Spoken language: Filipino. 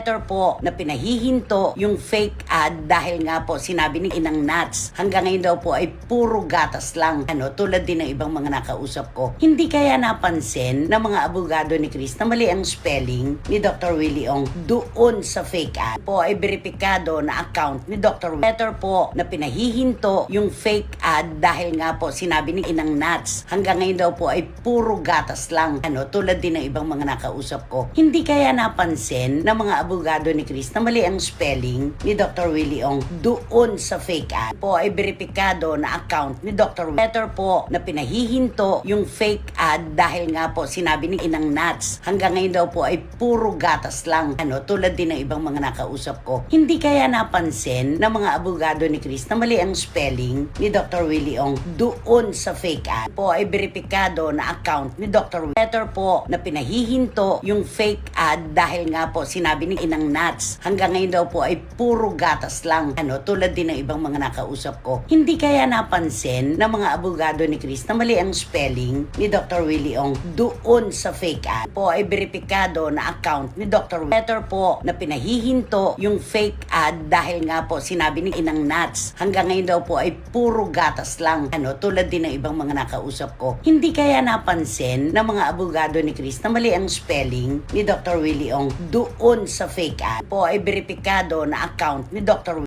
Letter po na pinahihinto yung fake ad dahil nga po sinabi ni Inang Nats hanggang ngayon daw po ay puro gatas lang. Tulad din ng ibang mga nakausap ko. Hindi kaya napansin ng mga abogado ni Chris na mali ang spelling ni Dr. Willie Ong doon sa fake ad po ay beripikado na account ni Dr. Letter po na pinahihinto yung fake ad dahil nga po sinabi ni Inang Nats hanggang ngayon daw po ay puro gatas lang. Tulad din ng ibang mga nakausap ko. Hindi kaya napansin ng mga abogado ni Chris na mali ang spelling ni Dr. Willie Ong doon sa fake ad po ay beripikado na account ni Dr. Letter po na pinahihinto yung fake ad dahil nga po sinabi ni Inang Nats hanggang ngayon daw po ay puro gatas lang. Tulad din ng ibang mga nakausap ko. Hindi kaya napansin ng mga abogado ni Chris na mali ang spelling ni Dr. Willie Ong doon sa fake ad po ay beripikado na account ni Dr. Letter po na pinahihinto yung fake ad dahil nga po sinabi ni Inang Nats hanggang ngayon daw po ay puro gatas lang. Tulad din ng ibang mga nakausap ko. Hindi kaya napansin ng mga abogado ni Chris na mali ang spelling ni Dr. Willie Ong doon sa fake ad po ay beripikado na account ni Dr. Letter po na pinahihinto yung fake ad dahil nga po sinabi ni Inang Nats hanggang ngayon daw po ay puro gatas lang. Tulad din ng ibang mga nakausap ko. Hindi kaya napansin ng mga abogado ni Chris na mali ang spelling ni Dr. Willie Ong doon sa fake ad po ay beripikado na account ni Dr.